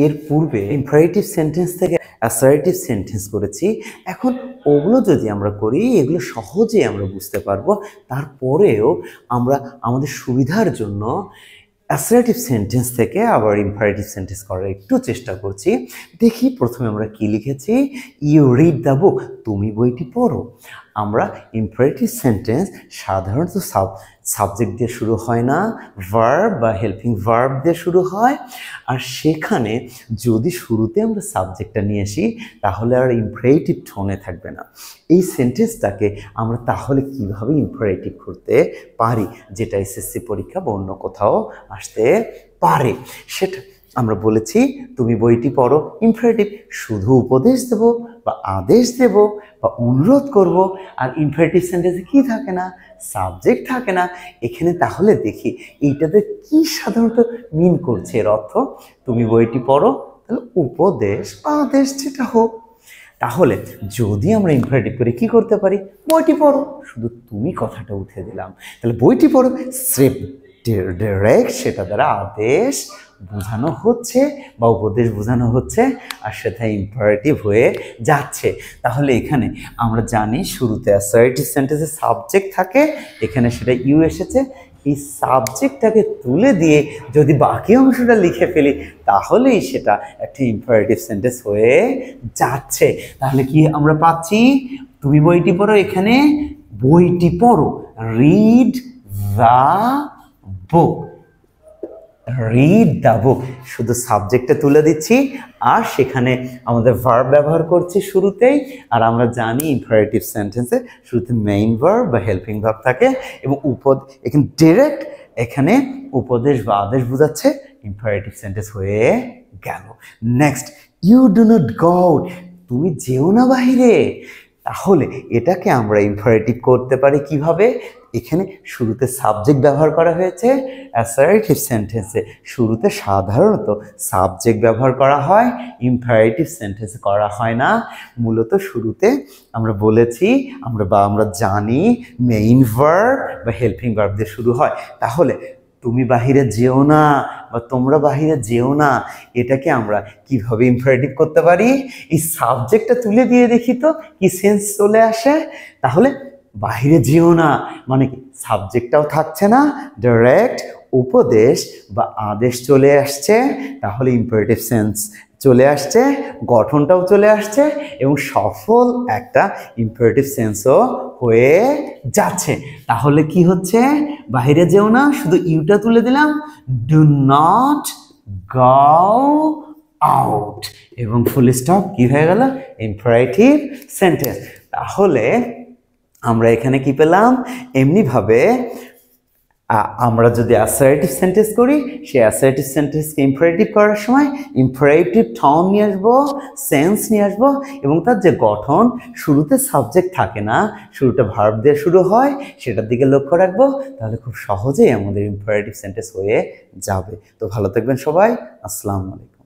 এর পূর্বে imperative sentence থেকে অ্যাসার্টিভ সেন্টেন্স করেছি। এখন ওগুলো যদি আমরা করি এগুলো সহজে আমরা বুঝতে পারবো। তারপরেও আমরা আমাদের সুবিধার জন্য অ্যাসার্টিভ সেন্টেন্স থেকে আবার ইম্পারেটিভ সেন্টেন্স করার একটু চেষ্টা করছি। দেখি প্রথমে আমরা কি লিখেছি, ইউ রিড দ্য বুক, তুমি বইটি পড়ো। আমরা ইম্পারেটিভ সেন্টেন্স সাধারণত সাবজেক্ট দিয়ে শুরু হয় না, ভার্ব বা হেল্পিং ভার্ব দিয়ে শুরু হয়। আর সেখানে যদি শুরুতে আমরা সাবজেক্টটা নিয়ে আসি তাহলে আর ইম্পারেটিভ টোনে থাকবে না। এই সেন্টেন্সটাকে আমরা তাহলে কিভাবে ইম্পারেটিভ করতে পারি, যেটা এসএসসি পরীক্ষা বা অন্য কোথাও আসতে পারে, সেটা আমরা বলেছি তুমি বইটি পড়ো। ইম্পারেটিভ শুধু উপদেশ দেব বা আদেশ দেব বা অনুরোধ করব। আর ইম্পারেটিভ সেন্টেন্সে কি থাকে না, সাবজেক্ট থাকে না। এখানে তাহলে দেখি এইটাতে কি সাধারণত মিন করছে। এর অর্থ তুমি বইটি পড়ো, তাহলে উপদেশ বা আদেশ যেটা হোক। তাহলে যদি আমরা ইম্পারেটিভ করে কি করতে পারি, বইটি পড়ো, শুধু তুমি কথাটা উঠে দিলাম, তাহলে বইটি পড়ো স্রেফ ডাইরেক্ট সেটা দ্বারা আদেশ বোঝানো হচ্ছে বা উপদেশ বোঝানো হচ্ছে, আর সেটা ইম্পারেটিভ হয়ে যাচ্ছে। তাহলে এখানে আমরা জানি শুরুতে অ্যাসার্টিভ সেন্টেন্সে সাবজেক্ট থাকে, এখানে সেটা ইউ এসেছে। এই সাবজেক্টটাকে তুলে দিয়ে যদি বাকি অংশটা লিখে ফেলি তাহলেই সেটা একটা ইম্পারেটিভ সেন্টেন্স হয়ে যাচ্ছে। তাহলে কি আমরা পাচ্ছি, তুমি বইটি পড়ো, এখানে বইটি পড়ো, read the book, read the book, শুধু সাবজেক্টে তুলে দিচ্ছি আর সেখানে আমাদের ভার্ব ব্যবহার করছি শুরুতেই। আর আমরা জানি ইম্পারেটিভ সেন্টেন্সে শুরুতে মেইন ভার্ব বা হেল্পিং ভার্ব থাকে এবং এখানে ডিরেক্ট এখানে উপদেশ বা আদেশ বোঝাচ্ছে, ইম্পারেটিভ সেন্টেন্স হয়ে গেল। Next, you do not go out, তুমি যেও না বাহিরে। তাহলে এটাকে আমরা ইম্পারেটিভ করতে পারি কিভাবে, এখানে শুরুতে সাবজেক্ট ব্যবহার করা হয়েছে। অ্যাসার্টিভ সেন্টেন্সে শুরুতে সাধারণত সাবজেক্ট ব্যবহার করা হয়, ইম্পারেটিভ সেন্টেন্সে করা হয় না। মূলত শুরুতে আমরা বলেছি আমরা জানি মেইন ভার্ব বা হেল্পিং ভার্ব দিয়ে শুরু হয়। তাহলে তুমি বাহিরে যেও না বা তোমরা বাহিরে যেও না, এটাকে আমরা কিভাবে ইম্পারেটিভ করতে পারি, এই সাবজেক্টটা তুলে দিয়ে দেখি তো কি সেন্স চলে আসে। তাহলে বাহিরে যেও না মানে কি, সাবজেক্টটাও থাকছে না, ডাইরেক্ট উপদেশ বা আদেশ চলে আসছে, তাহলে ইম্পারেটিভ সেন্স চলে আসছে, গঠনটাও চলে আসছে এবং সফল একটা ইম্পারেটিভ সেন্সও হয়ে যাচ্ছে। তাহলে কি হচ্ছে, বাইরে যেও না, শুধু ইউটা তুলে দিলাম, ডু নট গো আউট, এবং ফুল স্টপ কি হয়ে গেল, ইম্পারেটিভ সেন্টেন্স। তাহলে আমরা এখানে কি পেলাম, এমনিভাবে আমরা যদি অ্যাসার্টিভ সেন্টেন্স করি, সেই অ্যাসার্টিভ সেন্টেন্সকে ইম্পারেটিভ করার সময় ইম্পারেটিভ টোন নিয়ে আসবো, সেন্স নিয়ে আসবো, এবং তার যে গঠন শুরুতে সাবজেক্ট থাকে না, শুরুটা ভার্ব দিয়ে শুরু হয়, সেটার দিকে লক্ষ্য রাখবো। তাহলে খুব সহজেই আমাদের ইম্পারেটিভ সেন্টেন্স হয়ে যাবে। তো ভালো থাকবেন সবাই, আসসালামু আলাইকুম।